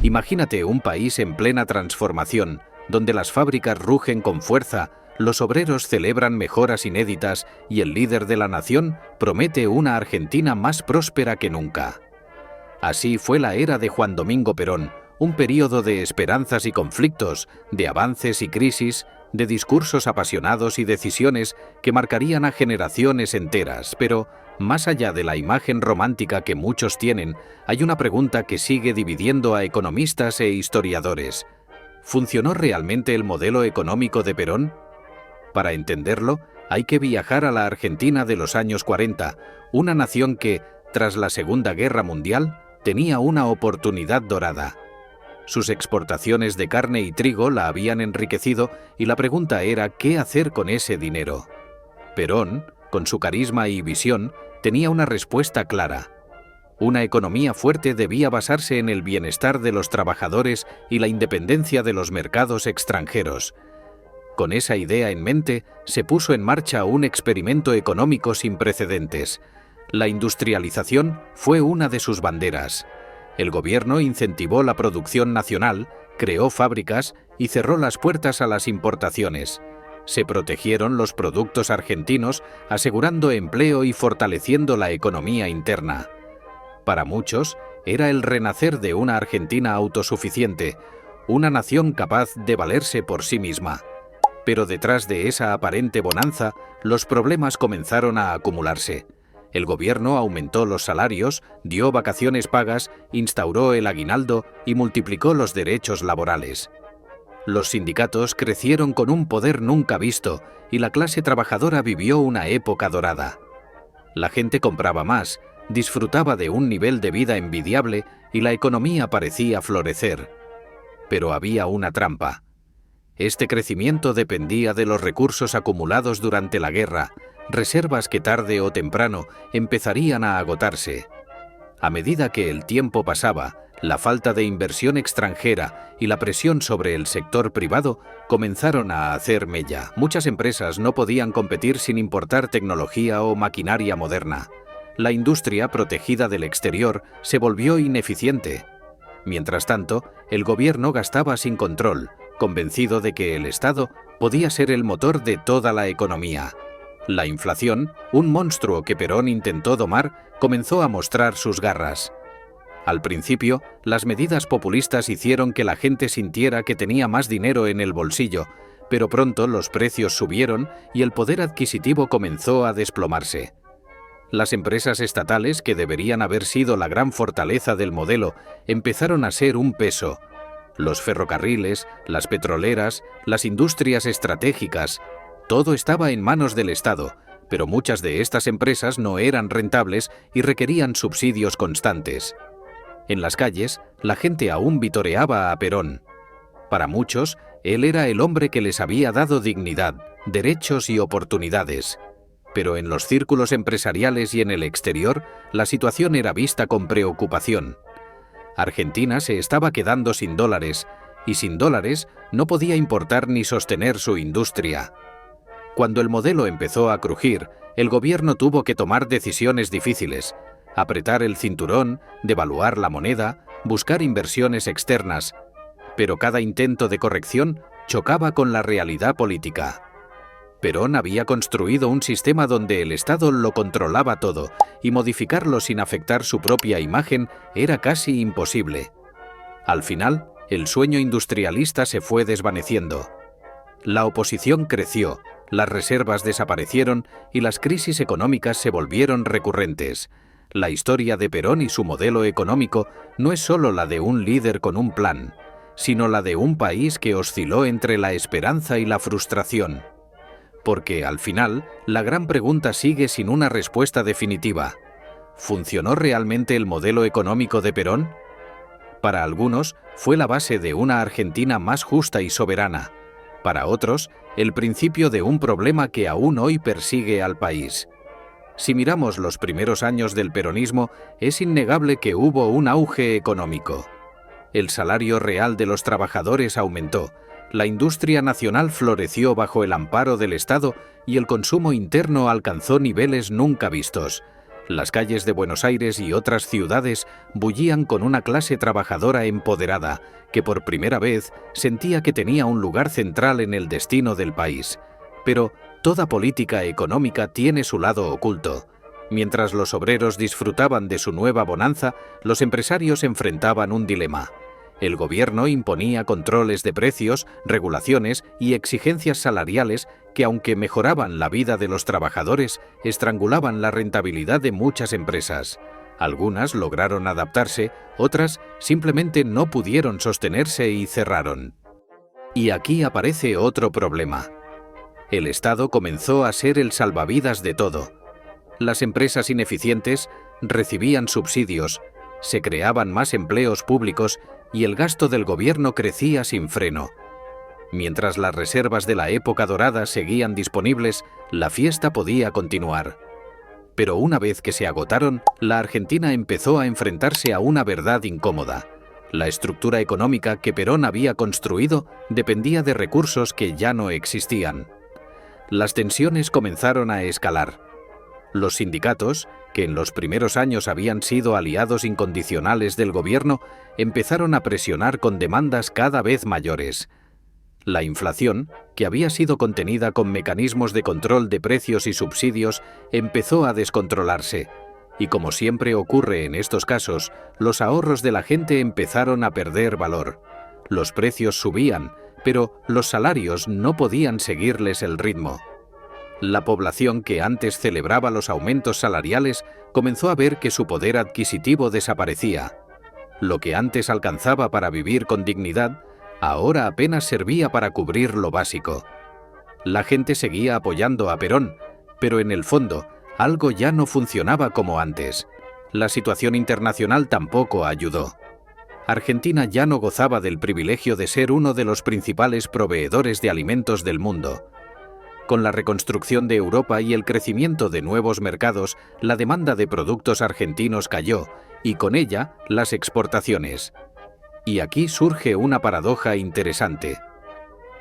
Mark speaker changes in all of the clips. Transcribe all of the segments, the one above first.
Speaker 1: Imagínate un país en plena transformación, donde las fábricas rugen con fuerza, los obreros celebran mejoras inéditas y el líder de la nación promete una Argentina más próspera que nunca. Así fue la era de Juan Domingo Perón, un período de esperanzas y conflictos, de avances y crisis, de discursos apasionados y decisiones que marcarían a generaciones enteras. Pero, más allá de la imagen romántica que muchos tienen, hay una pregunta que sigue dividiendo a economistas e historiadores. ¿Funcionó realmente el modelo económico de Perón? Para entenderlo, hay que viajar a la Argentina de los años 40, una nación que, tras la Segunda Guerra Mundial, tenía una oportunidad dorada. Sus exportaciones de carne y trigo la habían enriquecido y la pregunta era ¿qué hacer con ese dinero? Perón, con su carisma y visión, tenía una respuesta clara. Una economía fuerte debía basarse en el bienestar de los trabajadores y la independencia de los mercados extranjeros. Con esa idea en mente, se puso en marcha un experimento económico sin precedentes. La industrialización fue una de sus banderas. El gobierno incentivó la producción nacional, creó fábricas y cerró las puertas a las importaciones. Se protegieron los productos argentinos, asegurando empleo y fortaleciendo la economía interna. Para muchos, era el renacer de una Argentina autosuficiente, una nación capaz de valerse por sí misma. Pero detrás de esa aparente bonanza, los problemas comenzaron a acumularse. El gobierno aumentó los salarios, dio vacaciones pagas, instauró el aguinaldo y multiplicó los derechos laborales. Los sindicatos crecieron con un poder nunca visto y la clase trabajadora vivió una época dorada. La gente compraba más, disfrutaba de un nivel de vida envidiable y la economía parecía florecer. Pero había una trampa. Este crecimiento dependía de los recursos acumulados durante la guerra, reservas que tarde o temprano empezarían a agotarse. A medida que el tiempo pasaba, la falta de inversión extranjera y la presión sobre el sector privado comenzaron a hacer mella. Muchas empresas no podían competir sin importar tecnología o maquinaria moderna. La industria, protegida del exterior, se volvió ineficiente. Mientras tanto, el gobierno gastaba sin control, convencido de que el Estado podía ser el motor de toda la economía. La inflación, un monstruo que Perón intentó domar, comenzó a mostrar sus garras. Al principio, las medidas populistas hicieron que la gente sintiera que tenía más dinero en el bolsillo, pero pronto los precios subieron y el poder adquisitivo comenzó a desplomarse. Las empresas estatales, que deberían haber sido la gran fortaleza del modelo, empezaron a ser un peso. Los ferrocarriles, las petroleras, las industrias estratégicas, todo estaba en manos del Estado, pero muchas de estas empresas no eran rentables y requerían subsidios constantes. En las calles, la gente aún vitoreaba a Perón. Para muchos, él era el hombre que les había dado dignidad, derechos y oportunidades. Pero en los círculos empresariales y en el exterior, la situación era vista con preocupación. Argentina se estaba quedando sin dólares, y sin dólares no podía importar ni sostener su industria. Cuando el modelo empezó a crujir, el gobierno tuvo que tomar decisiones difíciles, apretar el cinturón, devaluar la moneda, buscar inversiones externas, pero cada intento de corrección chocaba con la realidad política. Perón había construido un sistema donde el Estado lo controlaba todo, y modificarlo sin afectar su propia imagen era casi imposible. Al final, el sueño industrialista se fue desvaneciendo. La oposición creció, las reservas desaparecieron y las crisis económicas se volvieron recurrentes. La historia de Perón y su modelo económico no es solo la de un líder con un plan, sino la de un país que osciló entre la esperanza y la frustración. Porque, al final, la gran pregunta sigue sin una respuesta definitiva. ¿Funcionó realmente el modelo económico de Perón? Para algunos, fue la base de una Argentina más justa y soberana. Para otros, el principio de un problema que aún hoy persigue al país. Si miramos los primeros años del peronismo, es innegable que hubo un auge económico. El salario real de los trabajadores aumentó, la industria nacional floreció bajo el amparo del Estado y el consumo interno alcanzó niveles nunca vistos. Las calles de Buenos Aires y otras ciudades bullían con una clase trabajadora empoderada que por primera vez sentía que tenía un lugar central en el destino del país. Pero toda política económica tiene su lado oculto. Mientras los obreros disfrutaban de su nueva bonanza, los empresarios enfrentaban un dilema. El gobierno imponía controles de precios, regulaciones y exigencias salariales que, aunque mejoraban la vida de los trabajadores, estrangulaban la rentabilidad de muchas empresas. Algunas lograron adaptarse, otras simplemente no pudieron sostenerse y cerraron. Y aquí aparece otro problema. El Estado comenzó a ser el salvavidas de todo. Las empresas ineficientes recibían subsidios, se creaban más empleos públicos y el gasto del gobierno crecía sin freno. Mientras las reservas de la época dorada seguían disponibles, la fiesta podía continuar. Pero una vez que se agotaron, la Argentina empezó a enfrentarse a una verdad incómoda. La estructura económica que Perón había construido dependía de recursos que ya no existían. Las tensiones comenzaron a escalar. Los sindicatos, que en los primeros años habían sido aliados incondicionales del gobierno, empezaron a presionar con demandas cada vez mayores. La inflación, que había sido contenida con mecanismos de control de precios y subsidios, empezó a descontrolarse. Y como siempre ocurre en estos casos, los ahorros de la gente empezaron a perder valor. Los precios subían, pero los salarios no podían seguirles el ritmo. La población que antes celebraba los aumentos salariales comenzó a ver que su poder adquisitivo desaparecía. Lo que antes alcanzaba para vivir con dignidad, ahora apenas servía para cubrir lo básico. La gente seguía apoyando a Perón, pero en el fondo, algo ya no funcionaba como antes. La situación internacional tampoco ayudó. Argentina ya no gozaba del privilegio de ser uno de los principales proveedores de alimentos del mundo. Con la reconstrucción de Europa y el crecimiento de nuevos mercados, la demanda de productos argentinos cayó, y con ella, las exportaciones. Y aquí surge una paradoja interesante.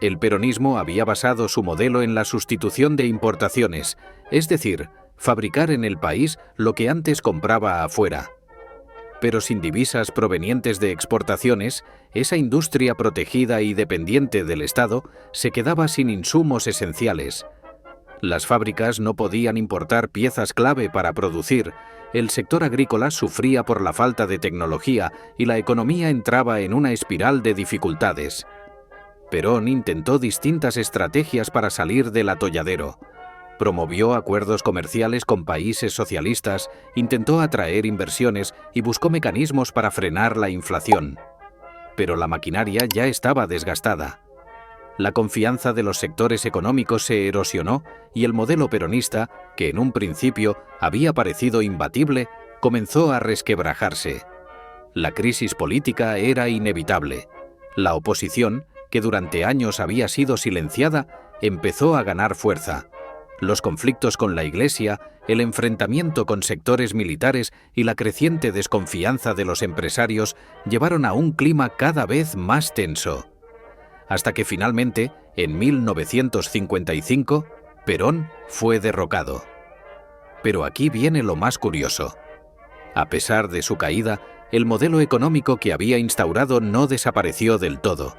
Speaker 1: El peronismo había basado su modelo en la sustitución de importaciones, es decir, fabricar en el país lo que antes compraba afuera. Pero sin divisas provenientes de exportaciones, esa industria protegida y dependiente del Estado se quedaba sin insumos esenciales. Las fábricas no podían importar piezas clave para producir, el sector agrícola sufría por la falta de tecnología y la economía entraba en una espiral de dificultades. Perón intentó distintas estrategias para salir del atolladero. Promovió acuerdos comerciales con países socialistas, intentó atraer inversiones y buscó mecanismos para frenar la inflación. Pero la maquinaria ya estaba desgastada. La confianza de los sectores económicos se erosionó y el modelo peronista, que en un principio había parecido imbatible, comenzó a resquebrajarse. La crisis política era inevitable. La oposición, que durante años había sido silenciada, empezó a ganar fuerza. Los conflictos con la Iglesia, el enfrentamiento con sectores militares y la creciente desconfianza de los empresarios llevaron a un clima cada vez más tenso. Hasta que finalmente, en 1955, Perón fue derrocado. Pero aquí viene lo más curioso. A pesar de su caída, el modelo económico que había instaurado no desapareció del todo.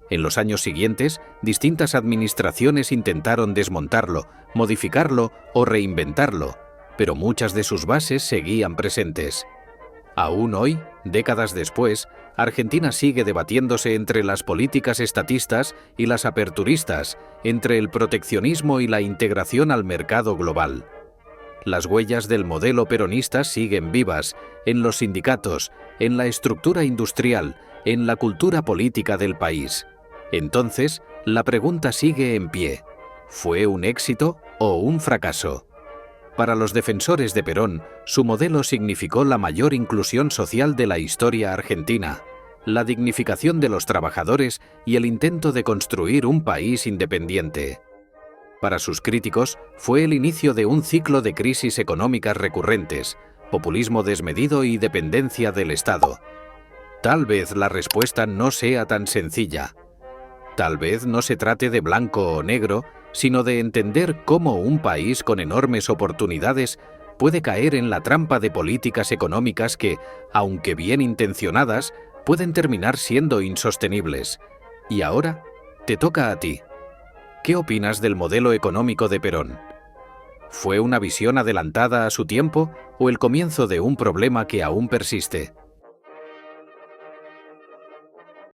Speaker 1: En los años siguientes, distintas administraciones intentaron desmontarlo, modificarlo o reinventarlo, pero muchas de sus bases seguían presentes. Aún hoy, décadas después, Argentina sigue debatiéndose entre las políticas estatistas y las aperturistas, entre el proteccionismo y la integración al mercado global. Las huellas del modelo peronista siguen vivas, en los sindicatos, en la estructura industrial, en la cultura política del país. Entonces, la pregunta sigue en pie. ¿Fue un éxito o un fracaso? Para los defensores de Perón, su modelo significó la mayor inclusión social de la historia argentina, la dignificación de los trabajadores y el intento de construir un país independiente. Para sus críticos, fue el inicio de un ciclo de crisis económicas recurrentes, populismo desmedido y dependencia del Estado. Tal vez la respuesta no sea tan sencilla. Tal vez no se trate de blanco o negro, sino de entender cómo un país con enormes oportunidades puede caer en la trampa de políticas económicas que, aunque bien intencionadas, pueden terminar siendo insostenibles. Y ahora, te toca a ti. ¿Qué opinas del modelo económico de Perón? ¿Fue una visión adelantada a su tiempo o el comienzo de un problema que aún persiste?